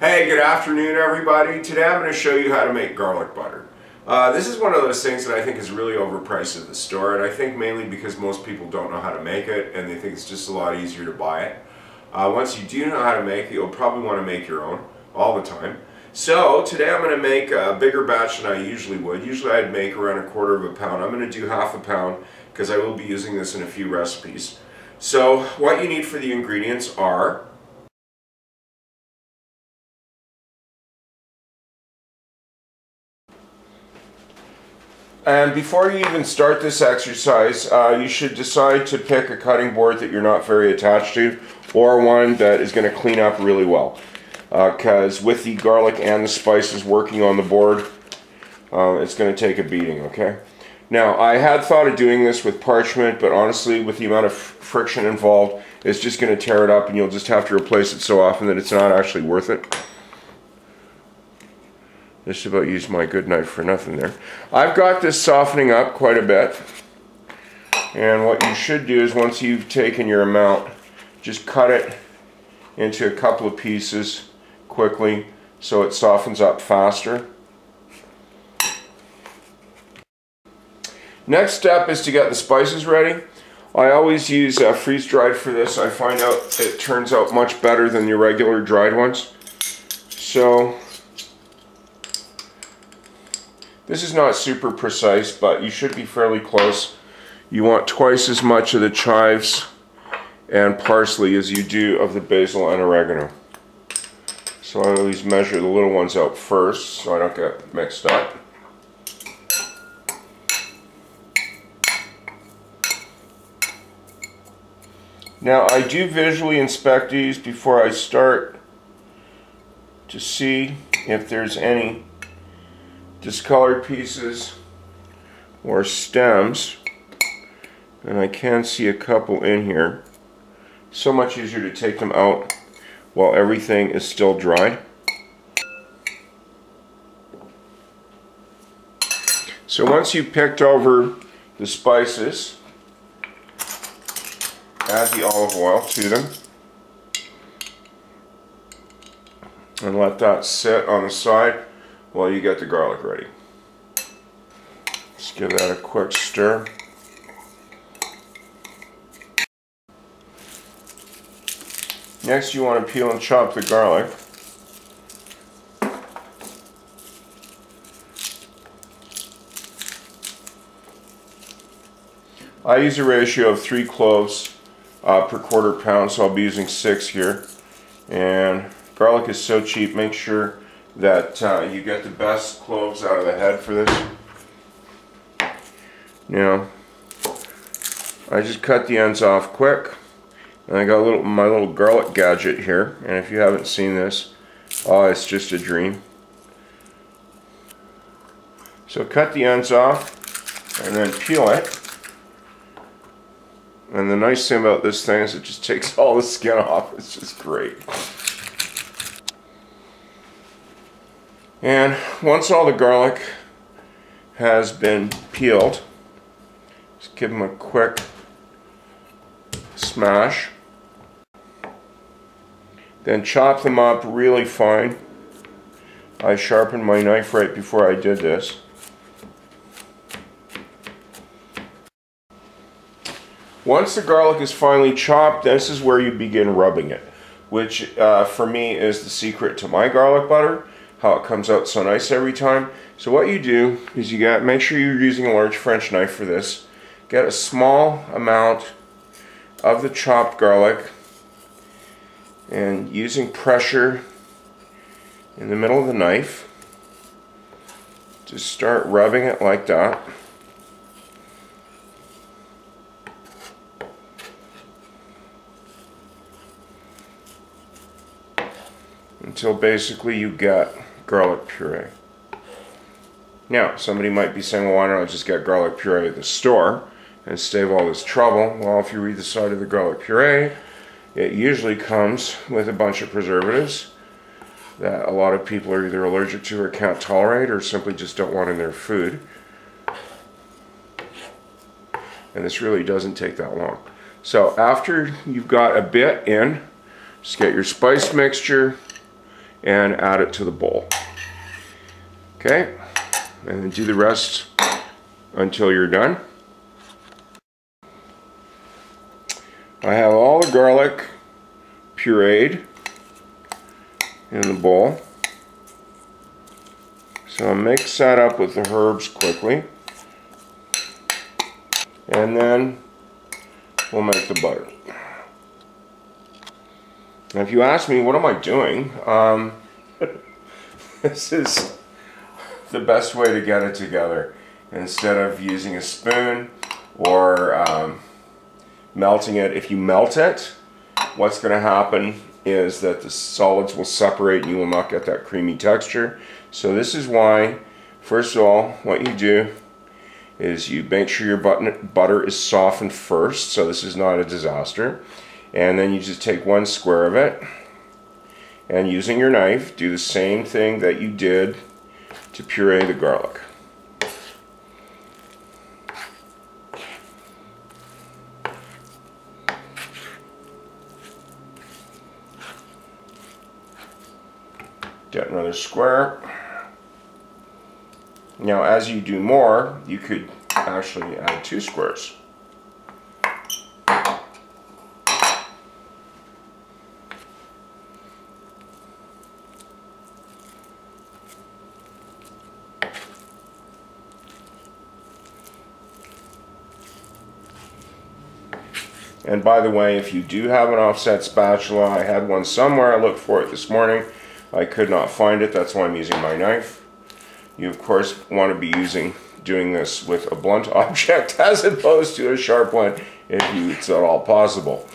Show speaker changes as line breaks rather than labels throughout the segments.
Hey, good afternoon everybody. Today I'm going to show you how to make garlic butter. This is one of those things that I think is really overpriced at the store, and I think mainly because most people don't know how to make it and they think it's just a lot easier to buy it. Once you do know how to make it, you'll probably want to make your own all the time. So today I'm going to make a bigger batch than I usually would. Usually I'd make around 1/4 pound. I'm going to do 1/2 pound because I will be using this in a few recipes. So what you need for the ingredients are and before you even start this exercise, you should decide to pick a cutting board that you're not very attached to, or one that is going to clean up really well. Because with the garlic and the spices working on the board, it's going to take a beating, okay? Now, I had thought of doing this with parchment, but honestly, with the amount of friction involved, it's just going to tear it up and you'll just have to replace it so often that it's not actually worth it. Just about used my good knife for nothing there. I've got this softening up quite a bit. And what you should do is once you've taken your amount, just cut it into a couple of pieces quickly so it softens up faster. Next step is to get the spices ready. I always use freeze-dried for this. I find out it turns out much better than the regular dried ones. So this is not super precise, but you should be fairly close. You want twice as much of the chives and parsley as you do of the basil and oregano. So I always measure the little ones out first so I don't get mixed up. Now I do visually inspect these before I start to see if there's any discolored pieces or stems, and I can see a couple in here. So much easier to take them out while everything is still dry. So once you've picked over the spices, add the olive oil to them and let that sit on the side while you get the garlic ready. Just give that a quick stir. Next you want to peel and chop the garlic. I use a ratio of 3 cloves per 1/4 pound, so I'll be using 6 here. And garlic is so cheap, make sure that you get the best cloves out of the head for this. Now, I just cut the ends off quick, and I got my little garlic gadget here, and if you haven't seen this, oh, it's just a dream. So cut the ends off, and then peel it. And the nice thing about this thing is it just takes all the skin off. It's just great. And once all the garlic has been peeled, just give them a quick smash. Then chop them up really fine. I sharpened my knife right before I did this. Once the garlic is finely chopped, this is where you begin rubbing it, which for me is the secret to my garlic butter, how it comes out so nice every time. So what you do is make sure you're using a large French knife for this. Get a small amount of the chopped garlic and using pressure in the middle of the knife, just start rubbing it like that. Until basically you get garlic puree. Now, somebody might be saying, well, why don't I just get garlic puree at the store and save all this trouble? Well, if you read the side of the garlic puree, it usually comes with a bunch of preservatives that a lot of people are either allergic to or can't tolerate or simply just don't want in their food. And this really doesn't take that long. So after you've got a bit in, just get your spice mixture and add it to the bowl. Okay, and then do the rest until you're done. I have all the garlic pureed in the bowl. So I'll mix that up with the herbs quickly. And then we'll make the butter. Now if you ask me, what am I doing? This is the best way to get it together. Instead of using a spoon or melting it, if you melt it, what's going to happen is that the solids will separate and you will not get that creamy texture. So this is why, first of all, what you do is you make sure your butter is softened first, so this is not a disaster. And then you just take one square of it, and using your knife, do the same thing that you did to puree the garlic. Get another square. Now as you do more, you could actually add 2 squares. And by the way, if you do have an offset spatula, I had one somewhere, I looked for it this morning. I could not find it, that's why I'm using my knife. You of course want to be doing this with a blunt object as opposed to a sharp one if it's at all possible.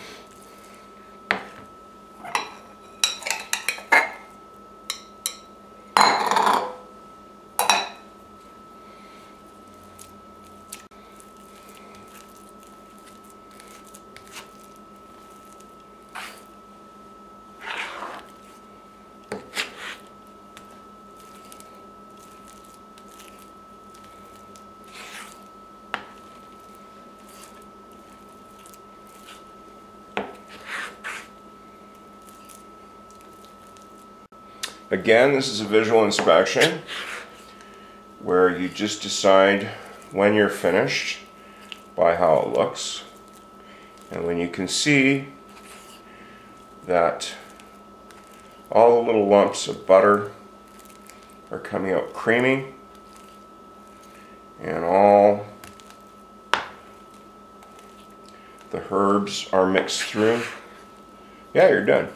Again, this is a visual inspection where you just decide when you're finished by how it looks. And when you can see that all the little lumps of butter are coming out creamy and all the herbs are mixed through, yeah, you're done.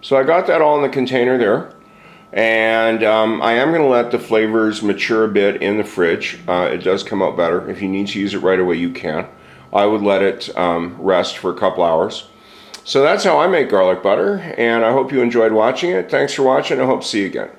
So I got that all in the container there, and I am going to let the flavors mature a bit in the fridge. It does come out better. If you need to use it right away, you can. I would let it rest for a couple hours. So that's how I make garlic butter, and I hope you enjoyed watching it. Thanks for watching. I hope to see you again.